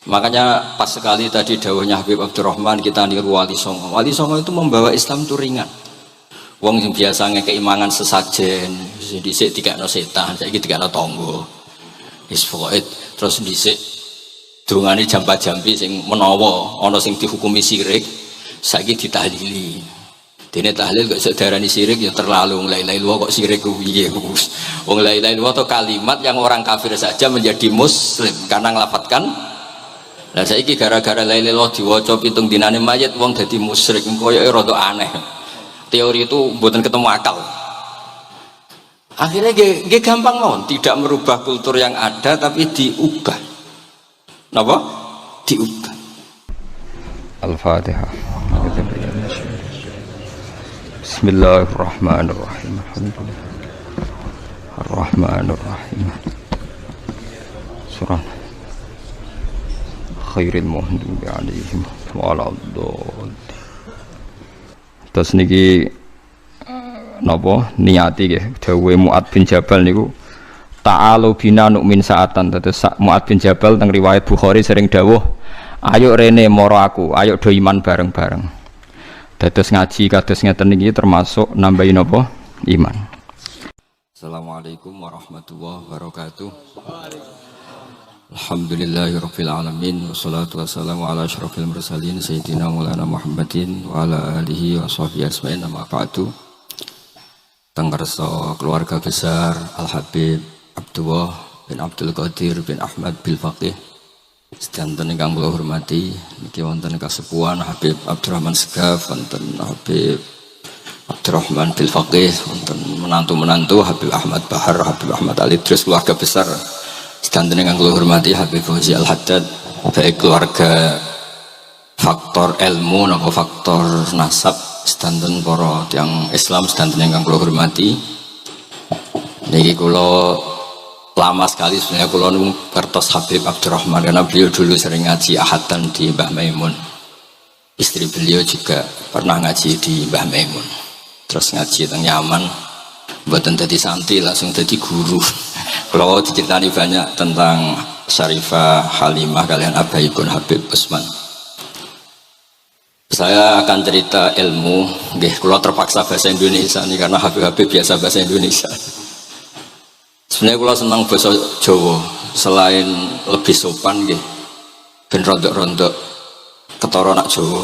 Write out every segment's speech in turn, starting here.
Makanya pas sekali tadi dawuhnya Habib Abdurrahman kita niru Wali Songo. Wali Songo itu membawa Islam itu ringan. Wong yang biasa ngekeimangan sesajen, dhisik dikakno setan, saiki dikakno tangga. Wis pokoke terus dhisik dongane jampa-jampi sing menawa ana sing dihukumi syirik, saiki ditahlili. Dene tahlil kok iso darani syirik ya terlalu la ilaha illallah kok syirik ku piye Gus. Wong la ilaha illallah itu kalimat yang orang kafir saja menjadi muslim karena nglafatkan. Lah saiki gara-gara la ilaha illallah diwaca pitung dinane mayit wong dadi musyrik koyoke rada aneh. Teori itu mboten ketemu akal. Akhirnya nggih gampang mawon, tidak merubah kultur yang ada tapi diubah. Napa? Diubah. Al-Fatihah. Bismillahirrahmanirrahim. Ar-Rahmanirrahim. Surah Khairil Muhdi alaihim waladhdallin. Terus niki napa niati nggih dawuhe Mu'ad bin Jabal niku ta'alu bina nu'min sa'atan. Terus Mu'ad bin Jabal teng riwayat Bukhari sering dawuh ayo rene moro aku ayo do iman bareng-bareng. Dados ngaji kados ngeten niki termasuk nambahi napa iman. Assalamualaikum warahmatullahi wabarakatuh. Alhamdulillahirabbil alamin wassalatu wassalamu ala asyrofil mursalin sayyidina maulana Muhammadin wa ala alihi wa sahbihi ajmain amma ba'du. Tenggerso keluarga besar Al Habib Abdullah bin Abdul Qadir bin Ahmad bil Faqih sedanten ingkang kula hormati niki wonten kasepuhan Habib Abdurrahman Segaf, wonten Habib Abdurrahman bil Faqih, wonten menantu-menantu Habib Ahmad Bahar, Habib Ahmad Ali, terus keluarga besar sedanten ingkang kula hormati Habib Fauzi Al Haddad, baik keluarga faktor ilmu napa faktor nasab sedanten para tiyang Islam sedanten ingkang kula hormati. Niki kula lama sekali sebenarnya kula nu kertos Habib Abdurrahman karena beliau dulu sering ngaji ahadan di Mbah Maimun. Istri beliau juga pernah ngaji di Mbah Maimun. Terus ngaji teng Yaman, mboten dadi santri langsung dadi guru. Kalau diceritani banyak tentang Syarifah Halimah kalian abaipun Habib Usman. Saya akan cerita ilmu, nggih kula terpaksa bahasa Indonesia nih karena Habib biasa bahasa Indonesia. Sebenarnya kula senang bahasa Jawa, selain lebih sopan nggih ben rondok-rondok ketara nak Jawa.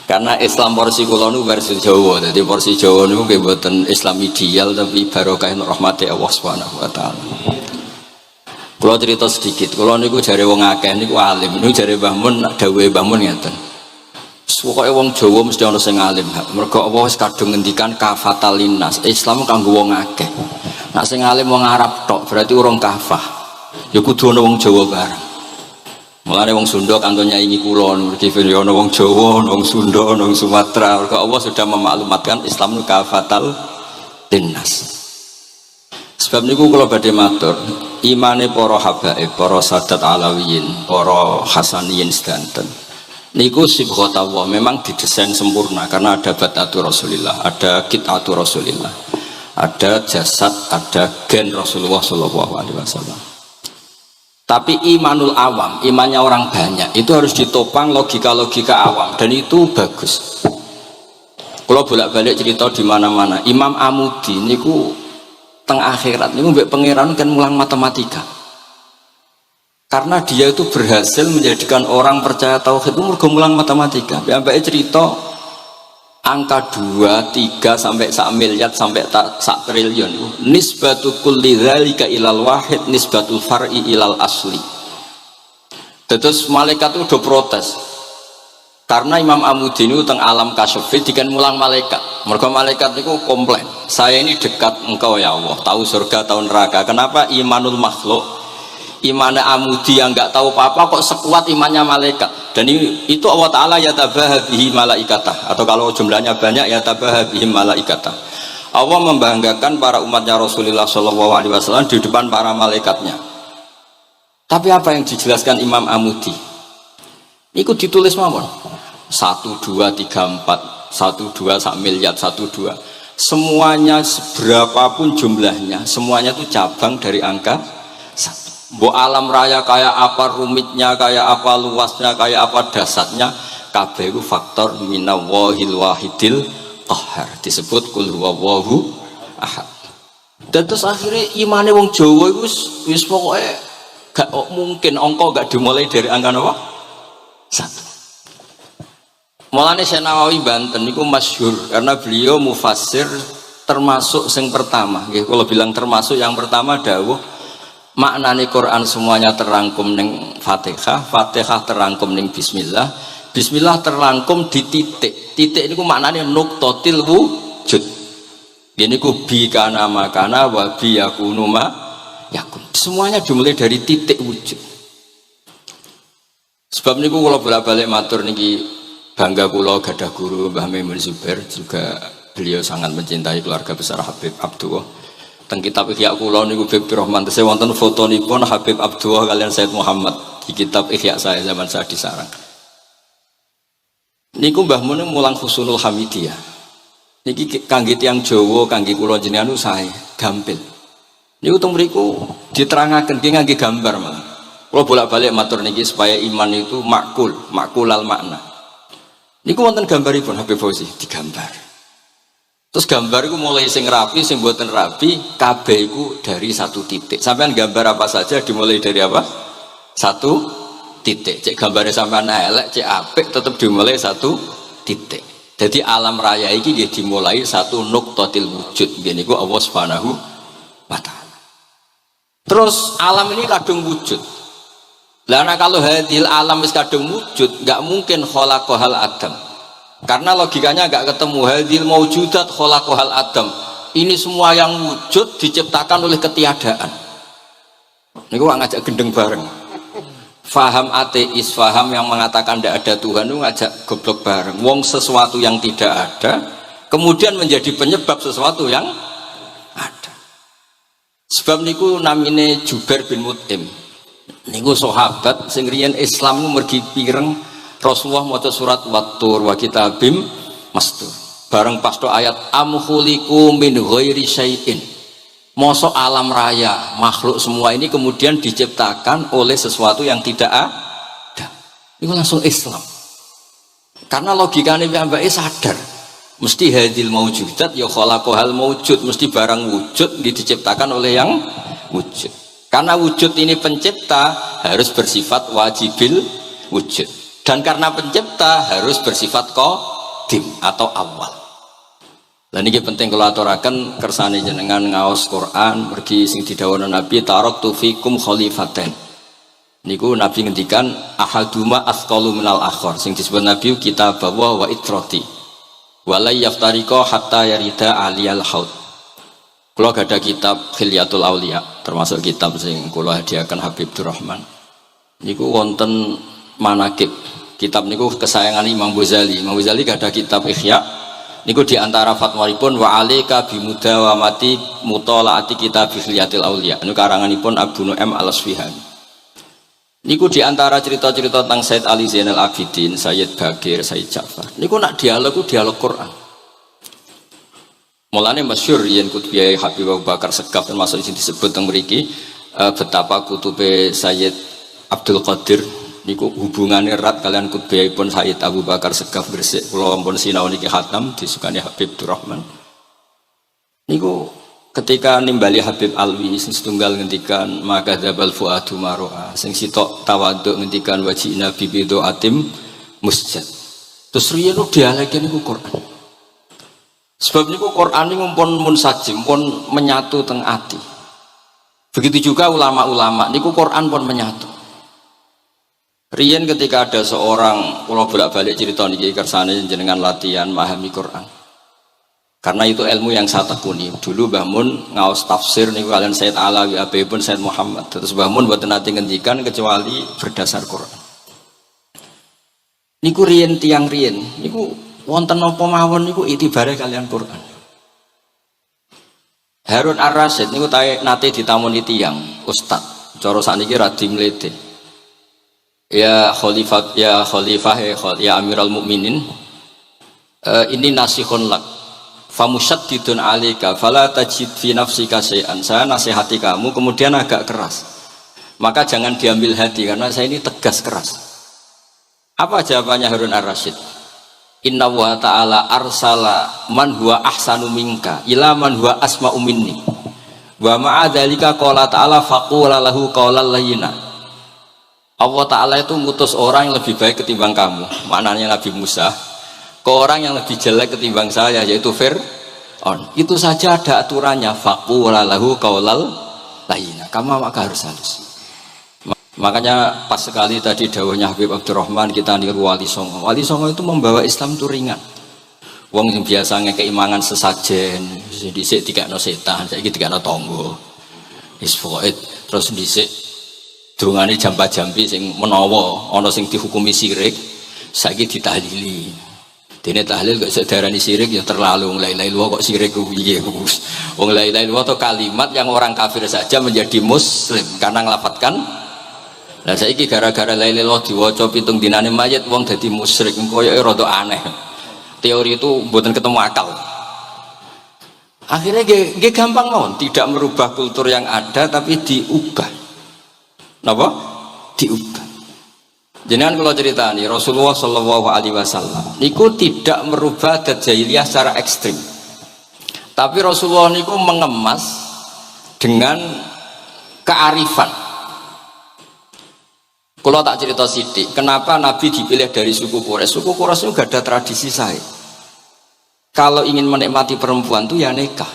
Karena Islam porsi kula nu versi Jawa, jadi porsi Jawa niku nggih mboten Islam ideal tapi barokah rahmati Allah Subhanahu wa taala. Kula cerita sedikit, kula niku jare wong akeh niku alim, niku jare Mbah Mun dawuhe Mbah Mun ngeten. Pokoke wong Jawa mesti ana sing alim, mergo Allah wis kadung ngendikan kafatal linnas, Islam kanggo wong akeh. Nek sing alim wong Arab tok berarti urung kafah. Ya kudu ana wong Jawa bareng. Mulane wong Sunda kanto nyaingi kula niki ana wong Jawa, ana wong Sunda, ana wong Sumatera. Mergo Allah sudah memaklumatkan Islam itu kafatal linnas. Sebab niku kula badhe matur, imane para habaib, para sadat alawiyin, para hasaniyin sedanten. Niku sibghatullah memang didesain sempurna karena ada batatu Rasulillah, ada kitatu Rasulillah. Ada jasad, ada gen Rasulullah sallallahu alaihi wasallam. Tapi imanul awam, imannya orang banyak itu harus ditopang logika-logika awam dan itu bagus. Kalau bolak-balik cerita di mana-mana, Imam Amudi niku teng akhirat niku mbek pangeran kan mulang matematika. Karena dia itu berhasil menjadikan orang percaya tauhid itu mergo mulang matematika. Sampai cerita angka 2, 3 sampai 1 miliar sampai 1 triliun. Nisbatu kulli dzalika ilal wahid nisbatul far'i ilal asli. Terus malaikat itu udah protes. Karena Imam Amudi ini teng alam kasyfi dikan mulang malaikat. Mergo malaikat itu komplain. Saya ini dekat engkau ya Allah, tahu surga, tahu neraka. Kenapa imanul makhluk? Imannya Amudi yang nggak tahu apa-apa kok sekuat imannya malaikat. Dan itu Allah Ta'ala yatabaha bihi malaikatah, atau kalau jumlahnya banyak yatabaha bihi malaikatah. Allah membanggakan para umatnya Rasulullah SAW di depan para malaikatnya. Tapi apa yang dijelaskan Imam Amudi? Itu ditulis mawon 1, 2, 3, 4 1, 2, 1 miliar 1, 2 semuanya berapapun jumlahnya semuanya itu cabang dari angka 1. Mbok alam raya kayak apa rumitnya, kayak apa luasnya, kayak apa dasarnya, kabeh iku faktor minallahil wahidil qahhar, disebut kul huwallahu ahad. Dan terus akhirnya imane wong Jawa iku wis pokoke gak mungkin angka gak dimulai dari angka apa? 1. Mulane Syekh Nawawi Banten niku masyhur karena beliau mufassir termasuk yang pertama. Kalau bilang termasuk yang pertama dawuh maknane Quran semuanya terangkum ning Fatihah, Fatihah terangkum ning Bismillah, Bismillah terangkum di titik. Titik niku maknane nuqtatil wujud. Ini ku bi kana makana wa bi yakunu ma yakun. Semuanya dimulai dari titik wujud. Sebab niku kula bolak-balik matur niki bangga kula gadah guru Mbah Maimun Zubair, juga beliau sangat mencintai keluarga besar Habib Abdullah. Teng kitab Ihya kula niku Habib Rahman tesih wonten fotonipun Habib Abdullah kalian Said Muhammad di kitab Ihya saya zaman saya di sarang. Niku Mbah Mun mulang Husnul Hamidiyah. Niki kangge tiyang Jawa, kangge kula jenengan sae gampil. Niku teng mriku diterangaken ki ngangge gambar malah. Kula bolak-balik matur niki supaya iman itu makulal makna. Niku wonten gambaripun Habib Fauzi digambar. Terus gambar itu mulai sing rapi, sing buatan rapi, kabeh itu dari satu titik. Sampean gambar apa saja dimulai dari apa? Satu titik. Cek gambarnya sampean elek, cek apik, tetap dimulai satu titik. Jadi alam raya ini dia dimulai satu nuqtatil wujud. Gini ku Allah Subhanahu wa Ta'ala. Terus alam ini kadung wujud. Lah kalau hadil alam is kadung wujud, nggak mungkin khalaqahal Adam. Karena logikanya nggak ketemu hadil maujudat khalaqahal Adam. Ini semua yang wujud diciptakan oleh ketiadaan. Ini gua ngajak gendeng bareng. Faham ateis, faham yang mengatakan tidak ada Tuhan itu ngajak goblok bareng. Wong sesuatu yang tidak ada kemudian menjadi penyebab sesuatu yang ada. Sebab niku namine Jubair bin Mut'im. Niku sahabat sing riyen Islam mergi pireng Rasulullah maca surat Wat-Tur wa kitabim mastur. Bareng pas to ayat am khuliqu min ghairi syai'in. Mosok alam raya, makhluk semua ini kemudian diciptakan oleh sesuatu yang tidak ada. Itu langsung Islam. Karena logikanya piyambake sadar. Mesti hadil maujudat ya khalaqahal maujud, mesti barang wujud diciptakan oleh yang wujud. Karena wujud ini pencipta harus bersifat wajibil wujud. Dan karena pencipta harus bersifat qadim atau awal. Dan ini penting kalau aturaken kersane jenengan ngaos Quran pergi sing didhawuhna Nabi taraktu fikum khalifaten. Niku Nabi ngendikan ahaduma asqalu minal akhar. Sing disebut Nabi kitab wa itrati. Wala yaftariqa hatta yarida aliyal haud. Kula gadah kitab Khilyatul Auliya, termasuk kitab sing kula hadiahkan Habib Durrahman. Niku wonten manakib. Kitab niku kesayangan Imam Ghazali. Imam Ghazali gadah kitab Ihya. Niku diantara fatwaripun wa alaika bimudawamati mutalaati kitab Khilyatul Auliya. Niku karanganipun Abu Nu'aim Al-Asfihani. Niku diantara cerita-cerita tentang Said Ali Zainal Abidin, Sayyid Bakir, Sayyid Ja'far. Niku nak dialog Quran. Mulane masyhur yen kutubiyai Habib Abu Bakar Segaf termasuk sing disebut teng mriki betapa kutube Sayyid Abdul Qadir niku hubungannya erat kalian kutubiyahipun Sayyid Abu Bakar Segaf Gresik. Kula ampun sinau niki khatam disukani Habib Durrahman. Niku ketika nimbali Habib Alwi sing setunggal ngendikan maka dzabal fuadu maroa sing sitok tawaduk ngendikan wajina bibido atim musjad. Terus riyen dialeke niku Quran. Sebab niku Quran niku pun munsajim pun menyatu teng ati. Begitu juga ulama-ulama niku Quran pun menyatu. Riyen ketika ada seorang kula bolak-balik cerita niki kersane jenengan latihan memahami Quran. Karena itu ilmu yang saya tekuni. Dulu Mbah Mun ngaos tafsir niku kalian Said Alawi pun Said Muhammad. Terus Mbah Mun mboten nate ngendikan kecuali berdasar Quran. Niku riyen tiang riyen niku wonten apa mawon niku itibare kalian Quran. Harun Ar-Rasyid niku nate ditamoni tiyang ustaz. Cara sakniki radi mlete. Ya khalifah ya Amirul Mukminin. Ini nasihun lak. Famusyaddidun 'alaika fala tajid fi nafsika syai'an. Saya nasihati kamu kemudian agak keras. Maka jangan diambil hati karena saya ini tegas keras. Apa jawabannya Harun ar-Rasyid? Inna wa ta'ala arsala man huwa ahsanu minka ila man huwa asma'u minni wa ma'adzalika qala ta'ala faqula lahu qawlan layyina. Allah Ta'ala itu ngutus orang yang lebih baik ketimbang kamu, maknanya Nabi Musa, ke orang yang lebih jelek ketimbang saya, yaitu Fir'aun. Itu saja ada aturannya, faqula lahu qawlan layyina. Kamu maka harus halus. Makanya pas sekali tadi dawuhnya Habib Abdurrahman, kita niru Wali Songo. Wali Songo itu membawa Islam itu ringan. Wong yang biasanya keimangan sesajen, dhisik dikakno setan, saiki dikakno tangga. Wis pokoke terus dhisik dongane jampa-jampi sing menawa ana sing dihukumi syirik, saiki ditahlili. Dene tahlil kok sedarani syirik ya terlalu. La ilaha illallah kok syirik ku piye ku. Wong la ilaha illallah itu kalimat yang orang kafir saja menjadi muslim karena nglafatkan. Lah saiki gara-gara la ilaha illallah diwaca pitung dinane mayit wong dadi musyrik, koyoke rada aneh. Teori itu mboten ketemu akal. Akhirnya nggih gampang mawon, tidak merubah kultur yang ada tapi diubah. Napa? Diubah. Jenengan kalau ceritani Rasulullah Shallallahu Alaihi Wasallam niku tidak merubah adat jahiliyah secara ekstrim, tapi Rasulullah niku mengemas dengan kearifan. Kalau tak cerita sidik, kenapa Nabi dipilih dari suku Quraisy? Suku Quraisy itu gak ada tradisi saya. Kalau ingin menikmati perempuan itu ya nikah.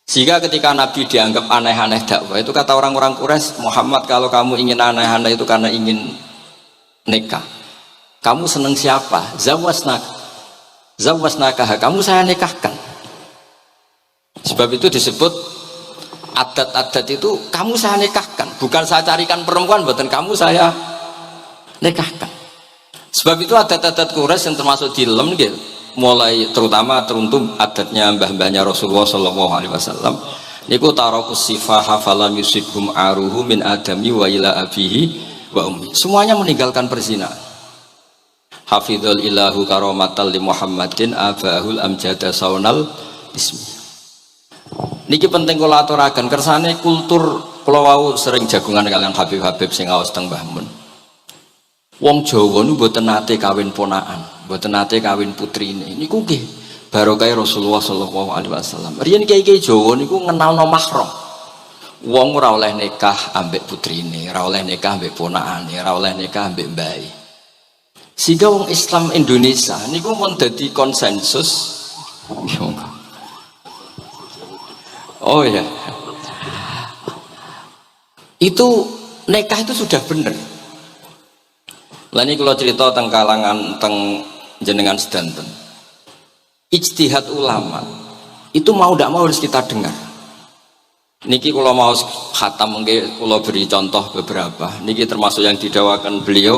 Sehingga ketika Nabi dianggap aneh-aneh dakwah, itu kata orang-orang Quraisy, Muhammad kalau kamu ingin aneh-aneh itu karena ingin nikah. Kamu seneng siapa? Zawasnaka, kamu saya nikahkan. Sebab itu disebut adat-adat itu kamu saya nikahkan, bukan saya carikan perempuan, buatan kamu saya nikahkan. Sebab itu adat-adat Quraisy yang termasuk di lem gitu, mulai terutama teruntuk adatnya mbah-mbahnya Rasulullah Shallallahu Alaihi Wasallam. Niku tarakus sifaha falam yusibhum aruhu min adami wa ila abihi wa ummi. Semuanya meninggalkan perzinahan. Hafidhul ilahu karomatal li Muhammadin abahul amjada saunal ismi. Niki penting kula aturaken kersane kultur kula wau sering jagungan kalian Habib-habib sing aos teng Mbah Mun. Wong Jawa niku mboten nate kawin ponakan, mboten nate kawin putrine. Niku nggih barokah Rasulullah sallallahu alaihi wasallam. Riyen kiai-kiai Jawa niku ngenalno mahram. Wong ora oleh nikah ambek putrine, ora oleh nikah ambek ponakane, ora oleh nikah ambek mbae. Sehingga wong Islam Indonesia niku mun dadi konsensus. Oh ya, itu nikah itu sudah benar. Lah ini kalau cerita tentang kalangan tentang jenengan sedanten, ijtihad ulama itu mau tidak mau harus kita dengar. Niki kalau mau khatam mungkin kalau beri contoh beberapa. Niki termasuk yang didawakan beliau.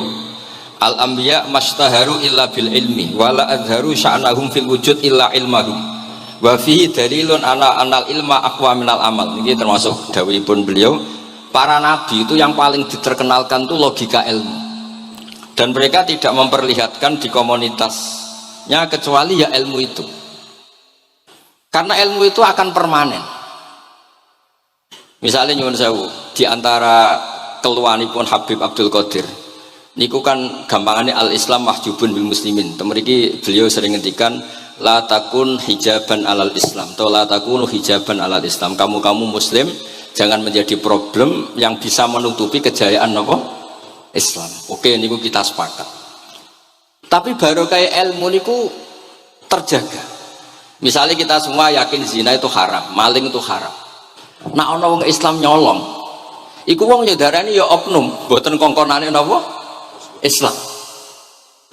Al anbiya mastaharu illa bil ilmi, wala adharu sya'nahum fil wujud illa ilmahum. Wa fihi dalilun anal ilma aqwa minal amal. Ini termasuk dawuhipun beliau, para nabi itu yang paling diterkenalkan itu logika ilmu, dan mereka tidak memperlihatkan di komunitasnya kecuali ya ilmu itu, karena ilmu itu akan permanen. Misalnya nyuwun sewu, di antara keluhanipun Habib Abdul Qadir niku kan gampangannya al-Islam mahjubun bil muslimin. Temeriki beliau sering ngendikan la takun hijaban alal Islam atau la takunu hijaban alal Islam. Kamu muslim jangan menjadi problem yang bisa menutupi kejayaan apa? Islam. Oke, niku kita sepakat. Tapi baru kayak ilmu niku terjaga. Misalnya kita semua yakin zina itu haram, maling itu haram. Nah ana wong Islam nyolong, iku wong nyodarani ya oknum, boten kongkonane napa? Islam.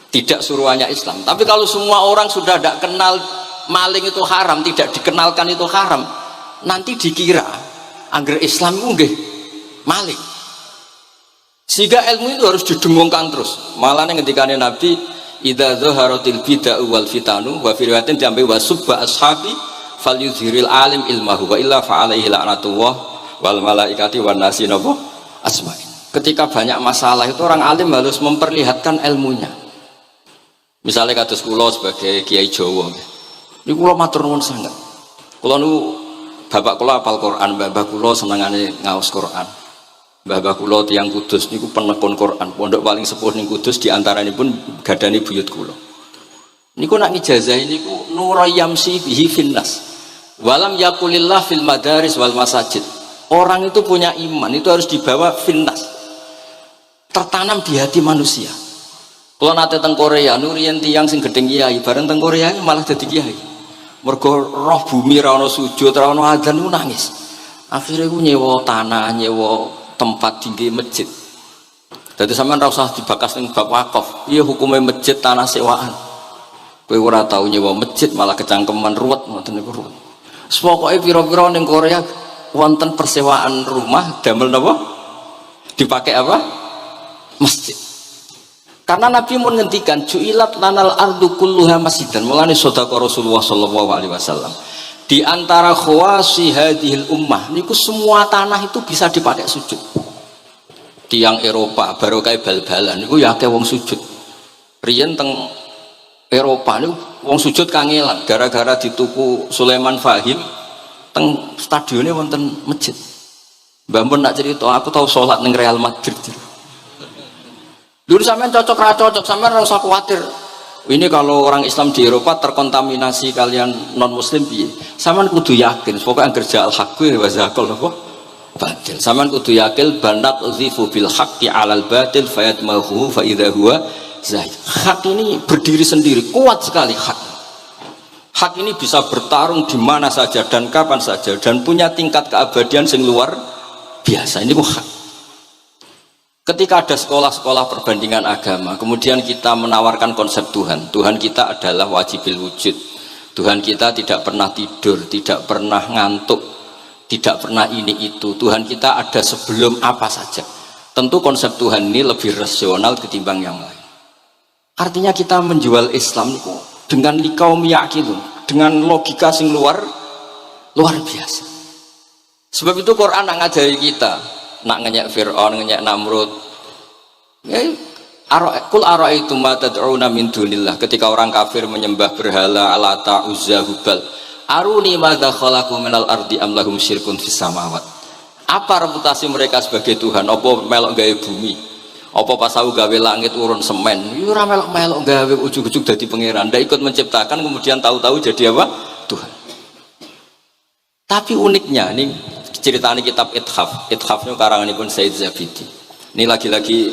Tidak suruhannya Islam. Tapi kalau semua orang sudah tidak kenal maling itu haram, tidak dikenalkan itu haram, nanti dikira angger Islam itu nggih maling. Sehingga ilmu itu harus didengungkan terus. Malah ngendikane Nabi, idza zaharatil bid'ah wal fitanu wa fi riwayatin diambil wasubba ashabi falyuzhiril alim ilmahu wa illa fa alaihi la'natullah wal malaikati wan nasi napa asma'in. Ketika banyak masalah itu orang alim harus memperlihatkan ilmunya. Misalnya kados kula sebagai kiai Jawa, ini kula matur nuwun sangat. Kula nu bapak kula hafal Quran, bapak kula senengane ngaos Quran. Mbah kula tiyang Kudus niku penekun Quran, pondok paling sepuh ning Kudus diantaranipun gadani buyut kula. Niku nak ngijazahi niku nurayamsi bihi finnas. Walam yakulillah fil madaris wal masajid. Orang itu punya iman itu harus dibawa finnas. Tertanam di hati manusia. Kalau nate teng Korea, nurian tiang sing gedeng kiai, bareng teng Korea malah jadi kiai. Mergo roh bumi ra ono sujud, ra ono adzan ku nangis. Akhirnya ku nyewa tanah, nyewa tempat tinggi masjid. Jadi sampean ra usah dibakas ning bab wakaf. Iya hukumnya masjid tanah sewaan. Kowe ora tau nyewa masjid malah kecangkeman ruwet ngoten niku ruwet. Pokoke pira-pira ning Korea wonten persewaan rumah damel napa? Dipakai apa? Masjid. Karena Nabi mau ngendikan ju'ilat lanal ardu kulluha masjidan. Mulane sedekah Rasulullah sallallahu alaihi wasallam. Di antara khawasi hadhil ummah niku semua tanah itu bisa dipakai sujud. Tiang Eropa baru kayak bal-balan niku ya akeh wong sujud. Riyen teng Eropa niku wong sujud kangelan gara-gara dituku Sulaiman Fahim teng stadione wonten masjid. Mbah mun nak cerita aku tahu salat ning Real Madrid. Dulu sampean cocok ra cocok, sampean ora usah khawatir. Ini kalau orang Islam di Eropa terkontaminasi kalian non muslim piye? Sampean kudu yakin, pokoknya angger ja'al haqqi wa zaqal apa? Batil. Sampean kudu yakin banat uzifu bil haqqi 'alal batil fayatmahu fa idza huwa zahid. Hak ini berdiri sendiri, kuat sekali hak. Hak ini bisa bertarung di mana saja dan kapan saja dan punya tingkat keabadian sing luar biasa. Ini hak. Ketika ada sekolah-sekolah perbandingan agama, kemudian kita menawarkan konsep Tuhan. Tuhan kita adalah wajibil wujud. Tuhan kita tidak pernah tidur, tidak pernah ngantuk, tidak pernah ini itu. Tuhan kita ada sebelum apa saja. Tentu konsep Tuhan ini lebih rasional ketimbang yang lain. Artinya kita menjual Islam itu dengan likaum yaqilun, dengan logika sing luar biasa. Sebab itu Quran nak ngajari kita. Nak ngenyek Fir'aun, ngenyek Namrud. Kul ara'aitum ma tad'una min dunillah. Ketika orang kafir menyembah berhala, Lata, Uzza, Hubal. Aruni madza khalaqu minal ardi am lahum syirkun fis samawat. Apa reputasi mereka sebagai Tuhan? Apa melok gawe bumi? Apa pas aku gawe langit urun semen? Ora melok gawe ujug-ujug dadi pangeran. Ndak ikut menciptakan kemudian tahu-tahu jadi apa? Tuhan. Tapi uniknya nih ceritanya kitab Ithafnya karanganipun Said Zabidi. Ini lagi-lagi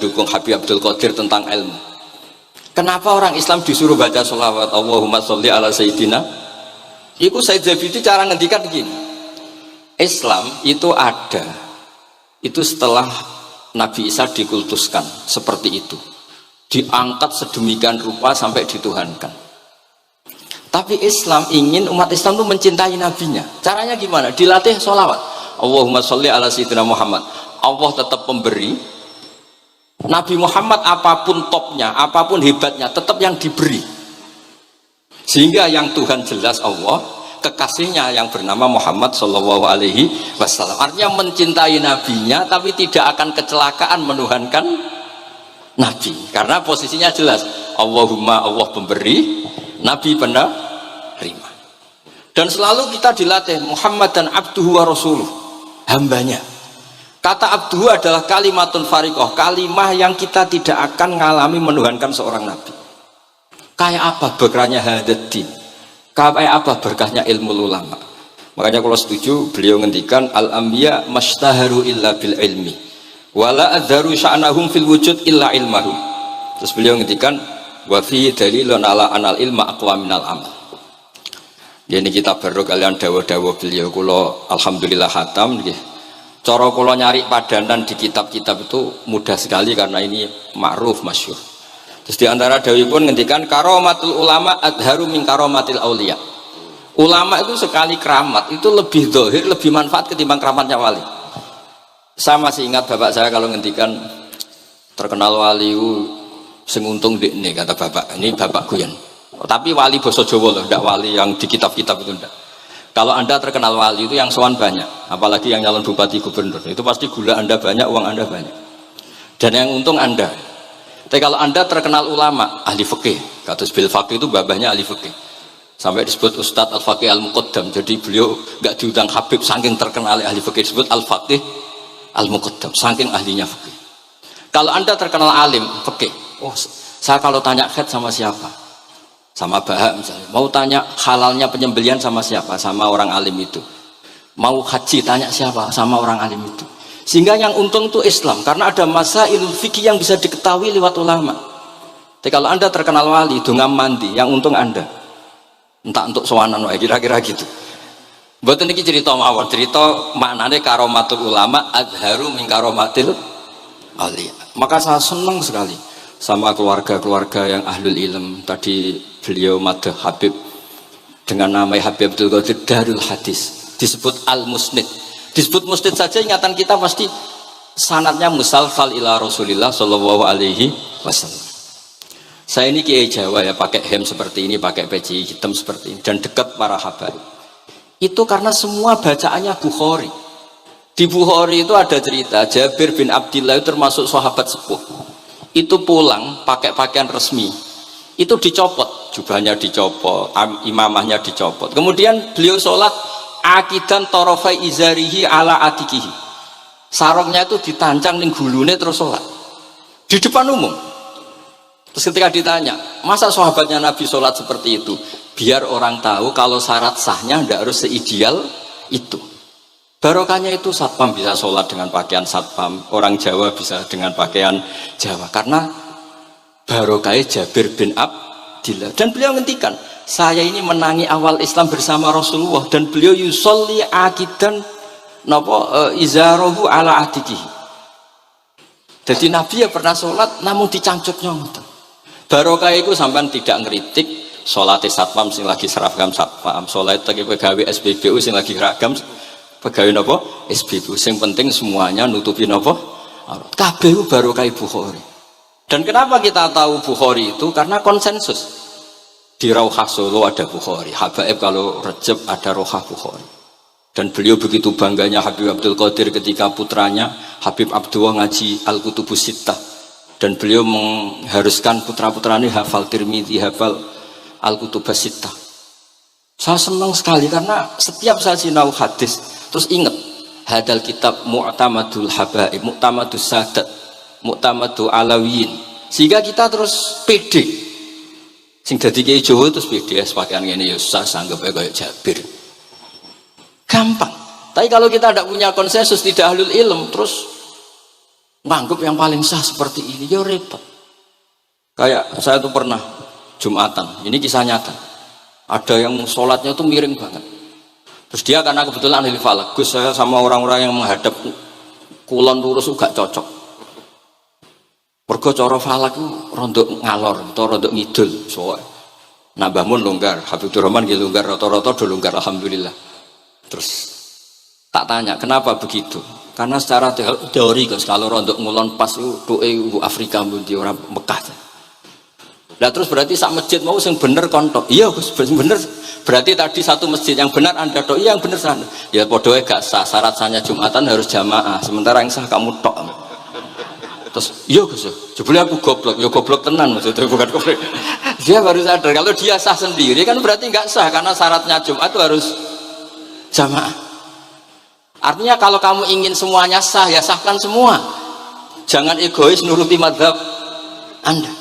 dukung Habib Abdul Qadir tentang ilmu. Kenapa orang Islam disuruh baca sholawat Allahumma sholli ala Sayyidina? Itu Said Zabidi cara ngendikan begini. Islam itu ada itu setelah Nabi Isa dikultuskan seperti itu, diangkat sedemikian rupa sampai dituhankan. Tapi Islam ingin umat Islam itu mencintai nabinya. Caranya gimana? Dilatih sholawat. Allahumma sholli ala sayyidina Muhammad. Allah tetap pemberi. Nabi Muhammad apapun topnya, apapun hebatnya, tetap yang diberi. Sehingga yang Tuhan jelas Allah, kekasihnya yang bernama Muhammad Shallallahu Alaihi Wasallam. Artinya mencintai nabinya, tapi tidak akan kecelakaan menuhankan nabi. Karena posisinya jelas. Allahumma Allah pemberi. Nabi penerima. Dan selalu kita dilatih Muhammad dan abduhu wa rasuluh, hambanya. Kata abduhu adalah kalimatun fariqah, kalimah yang kita tidak akan mengalami menuhankan seorang nabi. Kayak apa berkahnya hadatin, kayak apa berkahnya ilmu ulama. Makanya kalau setuju beliau ngendikan al-anbiya mastaharu illa bil ilmi wala adharu sya'nahum fil wujud illa ilmahum. Terus beliau ngendikan wa fi dalilun ala anal ilma aqwa minal amal. Ini kita baru kalian dawa-dawa beliau kula alhamdulillah khatam nggih. Cara kula nyari padanan di kitab-kitab itu mudah sekali karena ini ma'ruf masyhur. Terus di antara dawuhipun ngendikan karamatul ulama adharu min karamatil auliya. Ulama itu sekali keramat itu lebih zahir, lebih manfaat ketimbang keramatnya wali. Saya masih ingat bapak saya kalau ngendikan terkenal wali sing untung dekne kata bapak, ini bapak Guyon. Tapi wali basa Jawa loh, ndak wali yang di kitab-kitab itu ndak. Kalau Anda terkenal wali itu yang sowan banyak, apalagi yang nyalon bupati gubernur, itu pasti gula Anda banyak, uang Anda banyak. Dan yang untung Anda. Tapi kalau Anda terkenal ulama, ahli fikih, kados bil faqih itu babahnya ahli fikih. Sampai disebut Ustadz Al-Faqih Al-Muqaddam. Jadi beliau enggak diundang Habib saking terkenal ahli fikih, disebut Al-Faqih al-muqaddam, saking ahlinya fikih. Kalau Anda terkenal alim fikih, oh saya kalau tanya khed sama siapa? Sama Bahak misalnya. Mau tanya halalnya penyembelian sama siapa? Sama orang alim itu. Mau haji tanya siapa? Sama orang alim itu. Sehingga yang untung itu Islam, karena ada masail fikih yang bisa diketahui lewat ulama. Tapi kalau Anda terkenal wali, dongam mandi, yang untung Anda. Entah untuk sowanan wae kira-kira gitu. Mboten iki cerita mawon, cerita maknane karomatul ulama adharu min karomatil auliya. Maka saya senang sekali sama keluarga-keluarga yang ahlul ilm. Tadi beliau madah Habib dengan nama Habib Abdul Qadir Darul Hadis, disebut Al-Musnid. Disebut musnid saja ingatan kita pasti sanadnya musalsal ila Rasulillah sallallahu alaihi wasallam. Saya ini kiai Jawa ya, pakai hem seperti ini, pakai peci hitam seperti ini, dan dekat para habaib. Itu karena semua bacaannya Bukhari. Di Bukhari itu ada cerita Jabir bin Abdillah itu termasuk sahabat sepuh. Itu pulang pakai pakaian resmi. Itu dicopot, jubahnya dicopot, imamahnya dicopot. Kemudian beliau sholat akidan torofai izarihi ala atikihi. Sarungnya itu ditancang ning gulune terus sholat di depan umum. Terus ketika ditanya, masa sahabatnya Nabi sholat seperti itu? Biar orang tahu kalau syarat sahnya tidak harus seideal itu. Barokahnya itu satpam bisa sholat dengan pakaian satpam, orang Jawa bisa dengan pakaian Jawa, karena barokahnya Jabir bin Abdillah. Dan beliau ngendikan, saya ini menangi awal Islam bersama Rasulullah, dan beliau yusolli akidan izarahu ala atikihi. Jadi Nabi ya pernah sholat namun dicangcuknya. Barokah itu sampai tidak ngeritik sholat satpam sing lagi seragam satpam, sholat lagi pegawai SPBU sing lagi seragam pegawai nopo SPBU. Sing penting semuanya nutupi nopo kabeh barokah Bukhari. Dan kenapa kita tahu Bukhari itu? Karena konsensus. Di Rauhah Solo ada Bukhari, Habaib kalau Rejab ada Rauhah Bukhari. Dan beliau begitu bangganya Habib Abdul Qadir ketika putranya Habib Abdullah ngaji Al-Kutubus Sittah, dan beliau mengharuskan putra-putranya hafal Tirmidzi, hafal Al-Kutubus Sittah. Saya senang sekali karena setiap saya sinau hadis terus ingat hadal kitab mu'tamadul habaib, mu'tamadus sadat, mu'tamadul alawiyin, sehingga kita terus pede. Sing dadi kiai Jawa terus PDS pakaian ngene ya susah sanggep kayak Jabir. Gampang. Tapi kalau kita tidak punya konsensus, tidak ahlul ilm, terus nganggep yang paling sah seperti ini, ya repot. Kayak saya tuh pernah Jumatan, ini kisah nyata. Ada yang sholatnya tuh miring banget. Terus dia karena kebetulan ahli falak, Gus saya sama orang-orang yang menghadap kulon lurus gak cocok. Mergo cara falak ku rondok ngalor atau rondok ngidul, soalnya nambah mun longgar, Habibur Rahman gitu longgar, rata-rata do longgar alhamdulillah. Terus tak tanya kenapa begitu? Karena secara teori kalau rondok ngulon pas itu doa Afrika di orang Mekah. Nah terus berarti sak masjid mau sing bener kontok. Iya Gus bener. Berarti tadi satu masjid yang benar Anda doi yang bener sana. Ya podoe gak sah, syarat sahnya Jumatan harus jamaah. Sementara yang sah kamu tok. Terus iya Gus, jebule aku goblok, ya goblok tenan maksudnya bukan goblok. Dia baru sadar kalau dia sah sendiri kan berarti nggak sah karena syaratnya Jumat itu harus jamaah. Artinya kalau kamu ingin semuanya sah ya sahkan semua. Jangan egois nuruti mazhab Anda.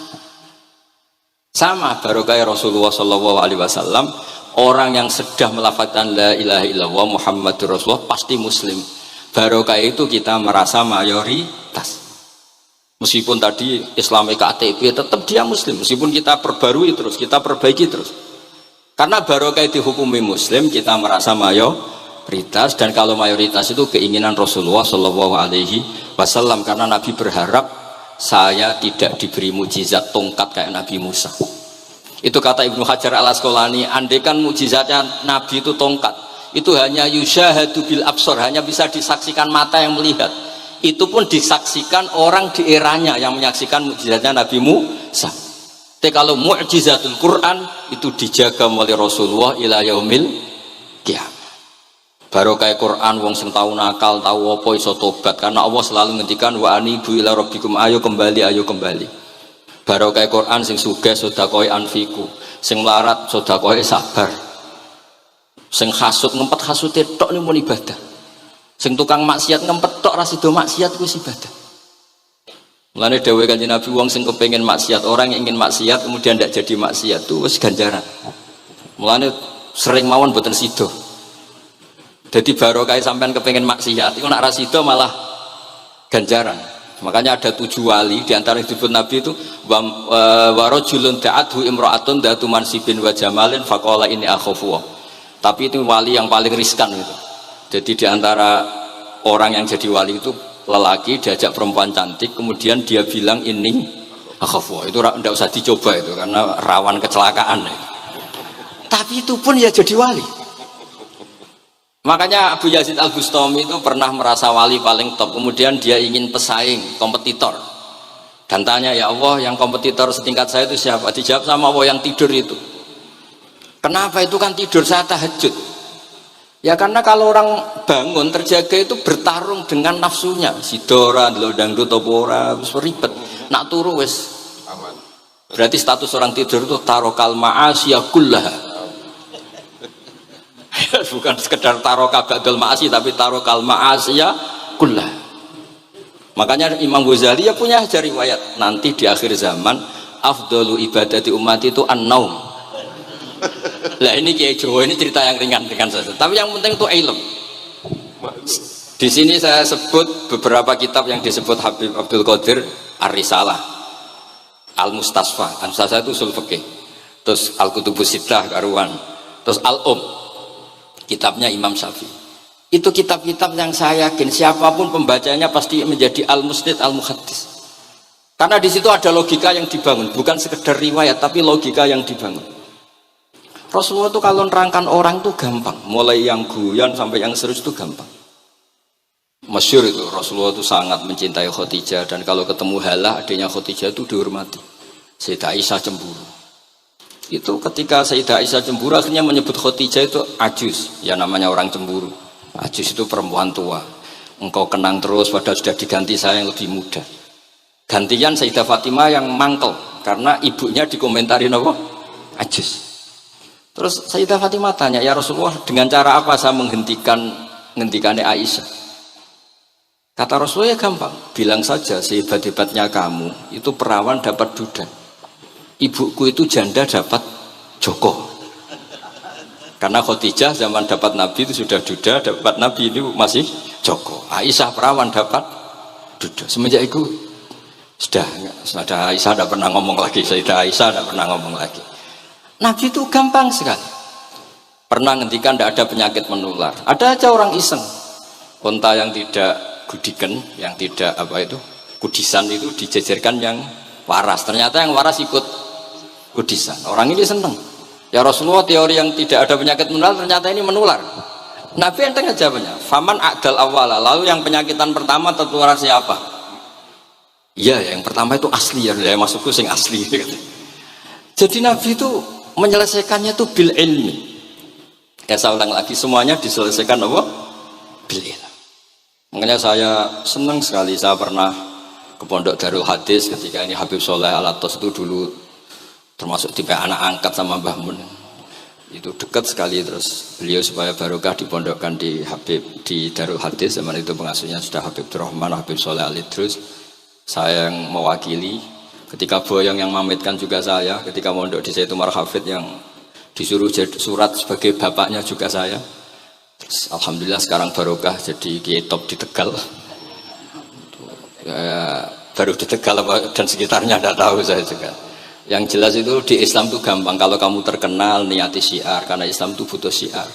Sama barokah Rasulullah sallallahu alaihi wasallam, orang yang sudah melafazkan la ilaha illallah Muhammadur Rasulullah pasti muslim. Barokah itu kita merasa mayoritas. Meskipun tadi Islami KTP tetap dia muslim, meskipun kita perbarui terus, kita perbaiki terus. Karena barokah dihukumi muslim, kita merasa mayoritas, dan kalau mayoritas itu keinginan Rasulullah Shallallahu Alaihi Wasallam, karena Nabi berharap saya tidak diberi mujizat tongkat kayak Nabi Musa. Itu kata Ibnu Hajar Al Asqalani, andaikan mujizatnya Nabi itu tongkat, itu hanya yusyahadu bil absor, hanya bisa disaksikan mata yang melihat. Itu pun disaksikan orang di eranya yang menyaksikan mukjizatnya Nabi Musa. Tapi kalau mukjizatul Quran itu dijaga oleh Rasulullah ila yaumil qiyamah. Barokah Quran wong sing tau nakal, tau apa iso tobat, karena Allah selalu ngendikan wa anibu ila rabbikum, ayo kembali, ayo kembali. Barokah Quran sing sugih sedekah anfiku, sing melarat sedekah sabar. Sing hasud ngempet hasute tok ning mun ibadah. Sing tukang maksiat ngempet tok ra sida maksiat kuwi ibadah. Mulane dawuh Kanjeng Nabi wong sing kepengin maksiat, orang yang ingin maksiat kemudian tidak jadi maksiat itu wis ganjaran. Mulane sering mawon boten sida. Jadi barokah sampean kepengin maksiat, iku nek ra sida malah ganjaran. Makanya ada 7 wali di antara disebut Nabi itu wa rajulun da'athu imra'atun datu mansibin wa jamalin faqala ini akhafu. Tapi itu wali yang paling riskan itu. Jadi di antara orang yang jadi wali itu lelaki diajak perempuan cantik kemudian dia bilang ini akhafu. Itu tidak usah dicoba itu karena rawan kecelakaan. Tapi itu pun ya jadi wali. Makanya Abu Yazid Al-Bustami itu pernah merasa wali paling top. Kemudian dia ingin pesaing, kompetitor. Dan tanya, ya Allah yang kompetitor setingkat saya itu siapa? Dijawab sama Allah yang tidur itu. Kenapa itu kan tidur saya tahajud? Ya karena kalau orang bangun terjaga itu bertarung dengan nafsunya. Sidora, dangdut, topora, ribet. Nak turu wes. Berarti status orang tidur itu tarokal ma'asiyah kullaha. Bukan sekedar tarokal ba'dal ma'asi, tapi tarokal ma'asiyah kullaha. Makanya Imam Ghazali ya punya ajar riwayat. Nanti di akhir zaman afdalu ibadati umat itu an-naum. Lah ini Kiai Jawa ini cerita yang ringan-ringan saja. Tapi yang penting itu ilmu. Di sini saya sebut beberapa kitab yang disebut Habib Abdul Qadir Ar-Risalah, Al-Mustasfa. Al-Mustasfa itu usul fikih. Terus Al-Kutubus Sittah karuan. Terus kitabnya Imam Syafi'i. Itu kitab-kitab yang saya yakin siapapun pembacanya pasti menjadi al-musnid al-muhaddis. Karena di situ ada logika yang dibangun, bukan sekedar riwayat tapi logika yang dibangun. Rasulullah itu kalau nerangkan orang itu gampang, mulai yang guyon sampai yang serius itu gampang. Masyhur itu Rasulullah itu sangat mencintai Khadijah dan kalau ketemu Halah adiknya Khadijah itu dihormati. Sayyidah Aisyah cemburu. Itu ketika Sayyidah Aisyah cemburu akhirnya menyebut Khadijah itu ajus, ya namanya orang cemburu. Ajus itu perempuan tua. Engkau kenang terus padahal sudah diganti saya yang lebih muda. Gantian Sayyidah Fatimah yang mangkel karena ibunya dikomentarin apa? Ajus. Terus Sayyidah Fatimah tanya, ya Rasulullah dengan cara apa saya menghentikannya Aisyah? Kata Rasulullah ya gampang, bilang saja sehebat-hebatnya kamu itu perawan dapat duda, ibuku itu janda dapat joko. Karena Khadijah zaman dapat Nabi itu sudah duda, dapat Nabi itu masih joko. Aisyah perawan dapat duda. Semenjak itu sudah Aisyah tidak pernah ngomong lagi, Sayyidah Aisyah tidak pernah ngomong lagi. Nabi itu gampang sekali. Pernah ngendikan tidak ada penyakit menular. Ada aja orang iseng. Unta yang tidak gudikan, yang tidak kudisan itu dijejerkan yang waras. Ternyata yang waras ikut kudisan. Orang ini senang. Ya Rasulullah teori yang tidak ada penyakit menular ternyata ini menular. Nabi enteng jawabnya. Faman a'dal awwala. Lalu yang penyakitan pertama tertular siapa? Iya, yang pertama itu asli ya. Maksudku sing asli. Jadi Nabi itu menyelesaikannya itu bil ilmi. Ya saya ulang lagi, semuanya diselesaikan apa? Bil ilmi. Makanya saya senang sekali, saya pernah ke Pondok Darul Hadis ketika ini Habib Soleh Al-Atos itu dulu termasuk tipe anak angkat sama Mbah Mun. Itu dekat sekali, terus beliau supaya barokah dipondokkan di Habib di Darul Hadis. Zaman itu pengasuhnya sudah Habib Rahman, Habib Soleh Al-Idrus. Saya yang mewakili. Ketika Boyong yang mamitkan juga saya, ketika mondok di Zaitun Marhafid yang disuruh surat sebagai bapaknya juga saya. Terus, alhamdulillah sekarang barokah jadi kiai top di Tegal. Ya, baru di Tegal dan sekitarnya tidak tahu saya juga. Yang jelas itu di Islam itu gampang. Kalau kamu terkenal niati syiar, karena Islam itu butuh syiar.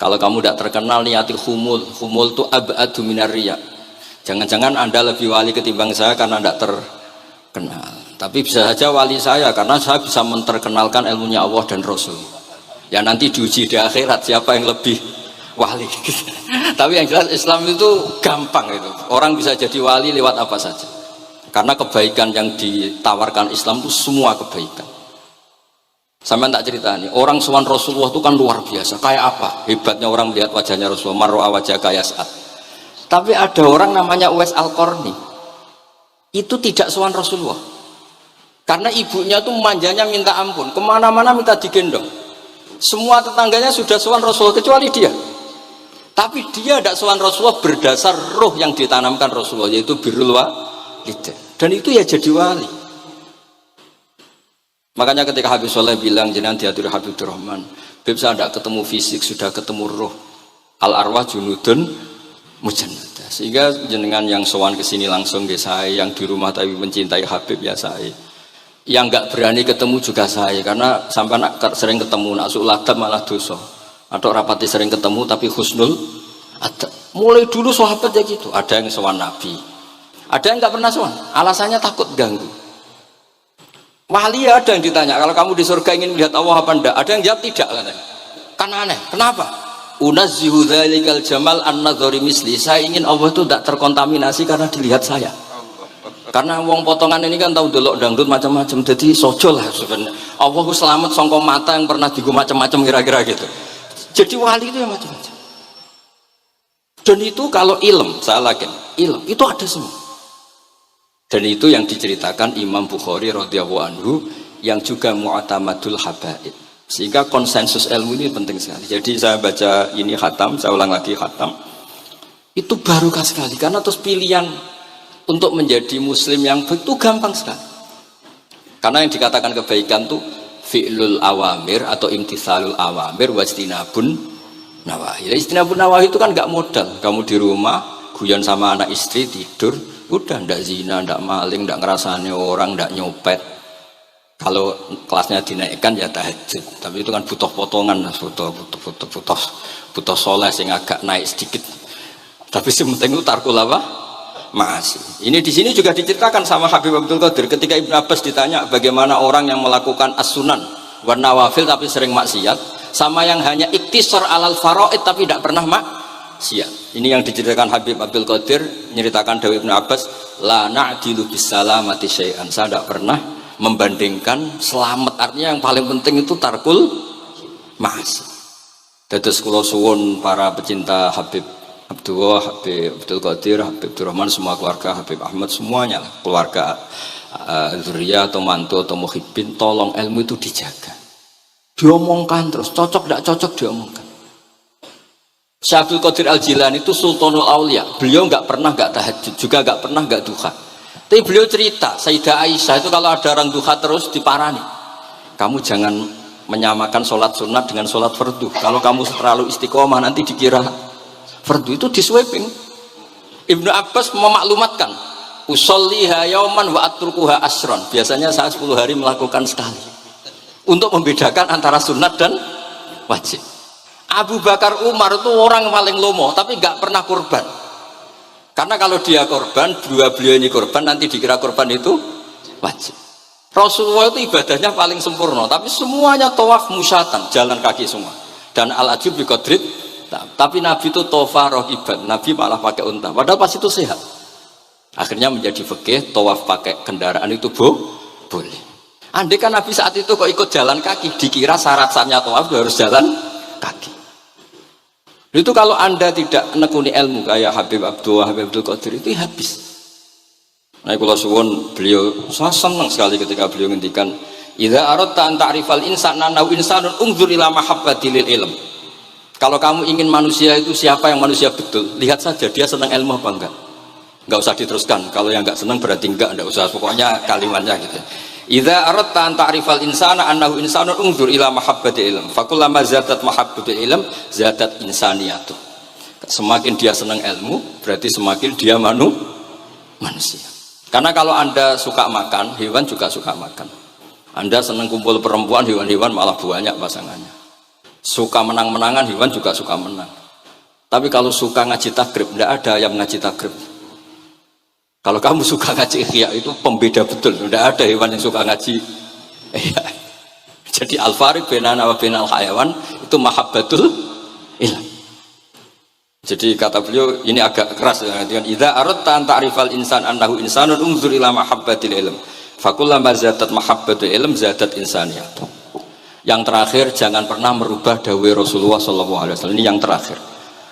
Kalau kamu tidak terkenal niati humul itu abadu minar riya. Jangan-jangan Anda lebih wali ketimbang saya karena tidak terkenal. Tapi bisa saja wali saya karena saya bisa menterkenalkan ilmunya Allah dan Rasul. Ya nanti diuji di akhirat siapa yang lebih wali. Tapi yang jelas Islam itu gampang itu. Orang bisa jadi wali lewat apa saja. Karena kebaikan yang ditawarkan Islam itu semua kebaikan. Sampai tak cerita nih, orang sowan Rasulullah itu kan luar biasa. Kayak apa? Hebatnya orang melihat wajahnya Rasulullah, mar'a wajah kayasat. Tapi ada orang namanya Uwais Al-Qarni. Itu tidak sowan Rasulullah. Karena ibunya tuh manjanya minta ampun, kemana-mana minta digendong. Semua tetangganya sudah sowan Rasul kecuali dia. Tapi dia tidak sowan Rasulullah berdasar roh yang ditanamkan Rasulullah, yaitu birrul walidain. Dan itu ya jadi wali. Makanya ketika Habib Soleh bilang jenengan diatur Habib Rahman, Habib saya tidak ketemu fisik, sudah ketemu roh. Al arwah junudun mujannadah. Sehingga jenengan yang sowan ke sini langsung ke saya, yang di rumah tapi mencintai Habib ya saya. Yang nggak berani ketemu juga saya, karena sampai sering ketemu nak sulatan malah dosa. Atau rapati sering ketemu tapi husnul ada. Mulai dulu sahabat ya gitu. Ada yang sowan Nabi, ada yang nggak pernah sowan. Alasannya takut ganggu. Wali ada yang ditanya, kalau kamu di surga ingin melihat Allah apa enggak? Ada yang jawab tidak katanya. Kan aneh. Kenapa? Unazzihu dzalikal jamal an-nadhari misli. Saya ingin Allah itu tidak terkontaminasi karena dilihat saya. Karena wong potongan ini kan tahu delok dangdut macam-macam. Jadi sojol lah sebenarnya. Allah selamat songko mata yang pernah digu macam-macam kira-kira gitu. Jadi wali itu yang macam-macam. Dan itu kalau ilm, saya yakin ilm itu ada semua. Dan itu yang diceritakan Imam Bukhari radhiyallahu anhu yang juga mu'tamadul habaib. Sehingga konsensus ilmu ini penting sekali. Jadi saya baca ini khatam, saya ulang lagi khatam. Itu barokah sekali karena terus pilihan untuk menjadi muslim yang baik itu gampang sekali. Karena yang dikatakan kebaikan itu fi'lul awamir atau imtithalul awamir wajtinabun nawahi. Istinabun nawahi itu kan gak modal. Kamu di rumah guyon sama anak istri tidur, udah ndak zina, ndak maling, ndak ngerasane orang, ndak nyopet. Kalau kelasnya dinaikkan ya tahajud, tapi itu kan butuh potongan, butuh soleh sing agak naik sedikit. Tapi penting itu tarkul apa? Masih. Ini di sini juga diceritakan sama Habib Abdul Qadir ketika Ibnu Abbas ditanya bagaimana orang yang melakukan as-sunan wan nawafil tapi sering maksiat, sama yang hanya iktisar alal faraid tapi tidak pernah maksiat. Ini yang diceritakan Habib Abdul Qadir menceritakan dari Ibnu Abbas, la na'dilu bisalamati syai'an. Saya tidak pernah membandingkan selamat, artinya yang paling penting itu tarkul mas. Dados kula suwun para pecinta Habib Abdullah, Habib Abdul Qadir, Habib Abdurrahman, semua keluarga Habib Ahmad, semuanya lah, keluarga zuriyah atau mantu atau muhibbin, tolong ilmu itu dijaga, diomongkan terus, cocok tidak cocok diomongkan. Syekh Abdul Qadir Al-Jilani itu Sultanul Aulia, beliau nggak pernah nggak tahajud, juga nggak pernah nggak duha. Tapi beliau cerita, Sayyidah Aisyah itu kalau ada orang duha terus diparani, kamu jangan menyamakan sholat sunat dengan sholat fardu. Kalau kamu terlalu istiqomah nanti dikira fardu, itu diswiping. Ibnu Abbas memaklumatkan, usolliha yauman wa atrukuha asron. Biasanya saya 10 hari melakukan sekali, untuk membedakan antara sunat dan wajib. Abu Bakar Umar itu orang paling lomo, tapi nggak pernah kurban. Karena kalau dia korban, dua beliau ini korban, nanti dikira korban itu wajib. Rasulullah itu ibadahnya paling sempurna, tapi semuanya tawaf musyatan, jalan kaki semua. Dan al-ajub biqadrit, tapi Nabi itu tofa rohiban, Nabi malah pakai unta, padahal pas itu sehat. Akhirnya menjadi fikih, tawaf pakai kendaraan itu boleh. Andai kan Nabi saat itu kok ikut jalan kaki, dikira syarat-syaratnya tawaf harus jalan kaki. Itu kalau anda tidak menekuni ilmu kayak Habib Abdullah, Habib Abdul Qadir itu habis. Nah, kalau suwun beliau, saya senang sekali ketika beliau ngendikan, idza aradta an ta'rifal insana nahu insanun unzur ila mahabbatil ilm. Kalau kamu ingin manusia itu siapa yang manusia betul, lihat saja dia senang ilmu apa enggak. Enggak usah diteruskan. Kalau yang enggak senang berarti enggak usah. Pokoknya kalimatnya gitu. Idza aradta an ta'rifal insana annahu insanun unzur ila mahabbatil ilm. Fakullama zadat mahabbatul ilm zadat insaniyatu. Semakin dia senang ilmu, berarti semakin dia manusia. Karena kalau anda suka makan, hewan juga suka makan. Anda senang kumpul perempuan, hewan-hewan malah banyak pasangannya. Suka menang-menangan, hewan juga suka menang. Tapi kalau suka ngaji takrib, tidak ada yang ngaji takrib. Kalau kamu suka ngaji ihya, itu pembeda betul. Tidak ada hewan yang suka ngaji ihya. Jadi al-fariq bainana wa bainal hayawan itu mahabbatul ilm. Jadi kata beliau ini agak keras dengan idza aradta an ta'rifal insan annahu insanun unzur ila mahabbatil ilm. Fakullama zadat mahabbatul ilm zadat insaniyat. Yang terakhir, jangan pernah merubah dawai Rasulullah SAW. Ini yang terakhir.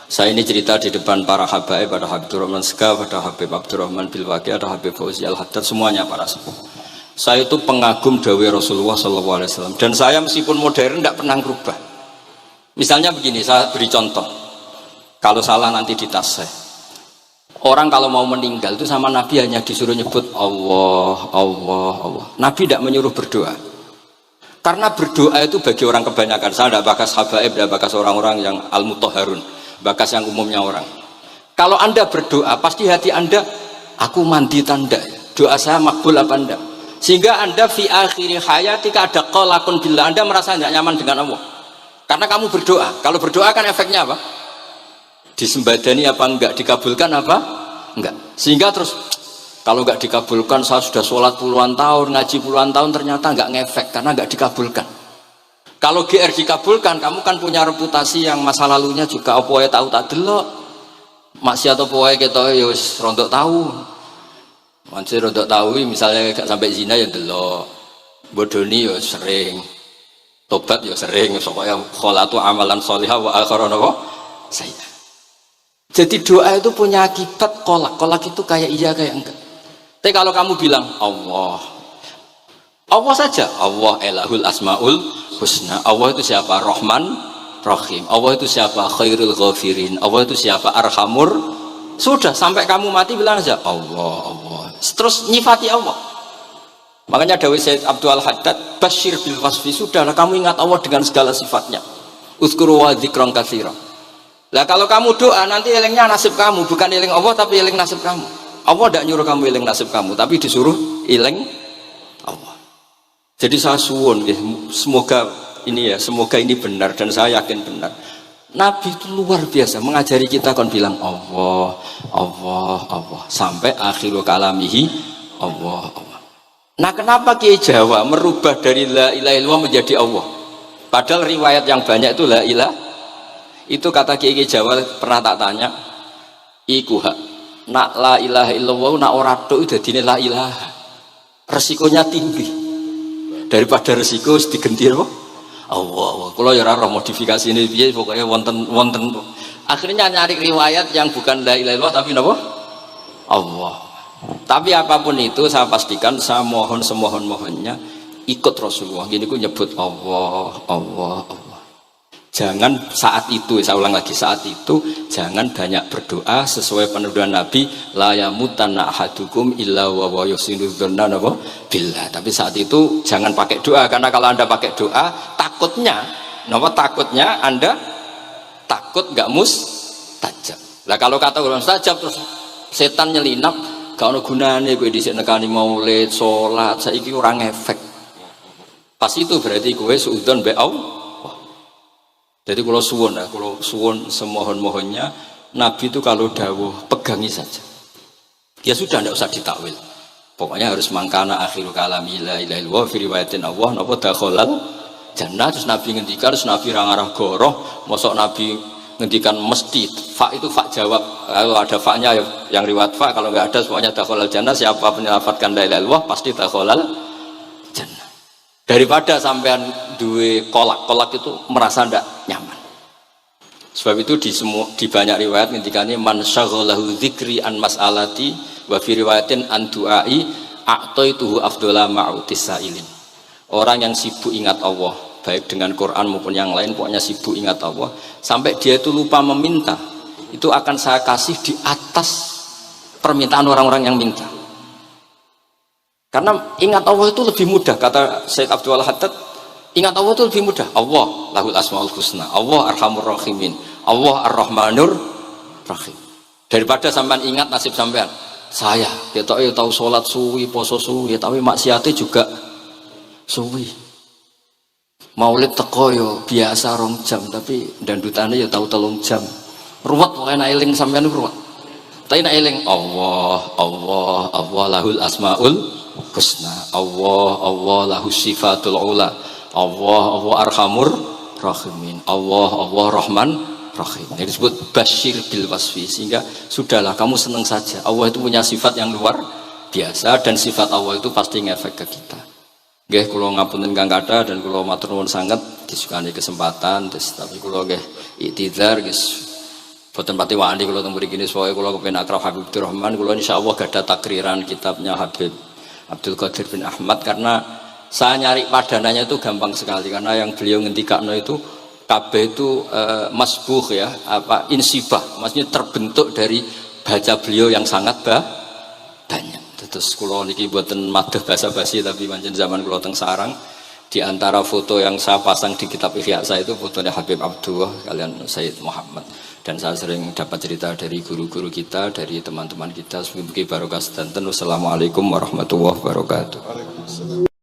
Saya ini cerita di depan para habaib, ada Habib Abdurrahman Segaf, ada Habib Abdurrahman Bilwaqi, ada Habib Fauzi Al-Haddad, semuanya para sepuh. Saya itu pengagum dawai Rasulullah SAW. Dan saya meskipun modern tidak pernah merubah. Misalnya begini, saya beri contoh. Kalau salah nanti ditasih. Orang kalau mau meninggal itu sama Nabi hanya disuruh nyebut Allah, Allah, Allah. Nabi tidak menyuruh berdoa. Karena berdoa itu bagi orang kebanyakan. Saya tidak bakas habaib, tidak bakas orang-orang yang al-mutahharun, bakas yang umumnya orang. Kalau Anda berdoa, pasti hati Anda, aku mandi tanda. Doa saya makbul apa enggak? Sehingga Anda fi akhiri hayatika ada qalakun billah. Anda merasa tidak nyaman dengan Allah. Karena kamu berdoa. Kalau berdoa kan efeknya apa? Disembadani apa enggak? Dikabulkan apa? Enggak. Sehingga terus kalau enggak dikabulkan, saya sudah sholat puluhan tahun, ngaji puluhan tahun, ternyata enggak ngefek karena enggak dikabulkan. Kalau GR dikabulkan, kamu kan punya reputasi yang masa lalunya juga apa ya tahu tak delok. Maksiat apa wae ketoke ya wis rontok tahu. Mancing rontok tahu misalnya enggak sampai zina ya delok. Bodoni ya sering. Tobat ya sering, pokoknya kholatu amalan sholihah wa akharon apa? Saya. Jadi doa itu punya akibat kolak. Kolak itu kayak iya kayak enggak. Tapi kalau kamu bilang Allah, Allah saja. Allah elahul asmaul husna. Allah itu siapa? Rahman, Rahim. Allah itu siapa? Khairul ghafirin. Allah itu siapa? Arhamur. Sudah sampai kamu mati bilang aja Allah, Allah. Terus nyifati Allah. Makanya Dawei Sayyid Abdul Haddad, Bashir bil wasfi. Sudahlah kamu ingat Allah dengan segala sifatnya. Uzkuru wa dzikran katsira. Lah kalau kamu doa nanti elingnya nasib kamu, bukan eling Allah tapi eling nasib kamu. Allah tidak nyuruh kamu eling nasib kamu, tapi disuruh eling Allah. Jadi saya suwun, semoga ini benar dan saya yakin benar. Nabi itu luar biasa mengajari kita kan bilang Allah, Allah, Allah sampai akhirul kalamihi Allah, Allah. Nah kenapa Kiai Jawa merubah dari la ilaha illallah menjadi Allah? Padahal riwayat yang banyak itu la ilaha. Itu kata Kiai Jawa pernah tak tanya, iku hak nak la ilaha illallah nak ora tok dadine la ilaha. Resikonya tinggi. Daripada resiko digenti apa? Allah. Kalau ya ora modifikasi ini piye pokoknya wonten. Akhirnya nyari riwayat yang bukan la ilaha illallah tapi napa? Allah. Tapi apapun itu saya pastikan saya mohon semohon-mohonnya ikut Rasulullah. Gini ku nyebut Allah, Allah, Allah. Jangan saat itu, saya ulang lagi, saat itu jangan banyak berdoa sesuai penuduhan Nabi la yamutanna ahadukum illa wa yuhsinu dzanna billah. Tapi saat itu jangan pakai doa karena kalau Anda pakai doa takutnya Anda takut enggak mustajab. Lah kalau kata orang mustajab terus setan nyelinap gak ono gunane kowe dhisik nekani maulid, salat, saiki ora ngefek. Pas itu berarti kowe suudzon be Allah. Jadi kalau suwon semohon-mohonnya Nabi itu kalau dawuh pegangi saja. Ya sudah tidak usah ditakwil. Pokoknya harus mangkana akhiru kalami la ilaha illallah fi riwayatin Allah napa dakhalal jannah. Terus Nabi ngendikan, terus Nabi rangarah goroh, mosok Nabi ngendikan mesti fa itu fa jawab. Kalau ada fa-nya yang riwayat fa, kalau enggak ada pokoknya dakhalal jannah. Siapa menyelafatkan la ilaha illallah pasti dakhalal jannah. Daripada sampean duwe kolak itu merasa ndak nyaman. Sebab itu di banyak riwayat ngendikane man syaghalahu dzikri an mas'alati wa fi riwayatin an du'ai a'taituhu afdhala ma'utis sa'ilin. Orang yang sibuk ingat Allah baik dengan Quran maupun yang lain, pokoknya sibuk ingat Allah sampai dia itu lupa meminta, itu akan saya kasih di atas permintaan orang-orang yang minta. Karena ingat Allah itu lebih mudah, kata Syekh Abdul Haddad, ingat Allah itu lebih mudah. Allah lahul asmaul husna, Allah arhamur rahimin, Allah ar-rahmanur rahim. Daripada sampean ingat nasib sampean, saya kita tahu sholat suwi, poso suwi, tapi maksiatnya juga suwi. Maulid teko yo biasa 2 jam, tapi dandutannya ya tahu 3 jam. Ruwet pokoknya eling sampean ruwet. Tapi nak eling Allah, Allah, Allah lahul asmaul husna, Allah, Allah lahu sifatul ula, Allah, Allah arhamur rahimin, Allah, Allah rahman rahim. Ini disebut basyir bil wasfi. Sehingga sudahlah kamu senang saja. Allah itu punya sifat yang luar biasa dan sifat Allah itu pasti ngefek ke kita. Nggih kula ngapunten Kang Kata dan kula matur nuwun sanget disukani kesempatan tapi kula nggih iktidar guys. Boten pati wani kula teng mriki niki pokoke kula kepen akrab Habib Rahman, kula insyaallah gadah takriran kitabnya Habib Abdul Qadir bin Ahmad karena saya nyari padanannya itu gampang sekali karena yang beliau ngendikakno itu kabeh itu masbuh ya, apa insibah, maksudnya terbentuk dari baca beliau yang sangat banyak. Terus kula niki mboten madah basa-basi tapi pancen zaman kula teng sarang, di antara foto yang saya pasang di kitab Ihya saya itu fotonya Habib Abdullah kalian Sayyid Muhammad, dan saya sering dapat cerita dari guru-guru kita, dari teman-teman kita. Semoga barokah sedanten. Wassalamualaikum warahmatullahi wabarakatuh.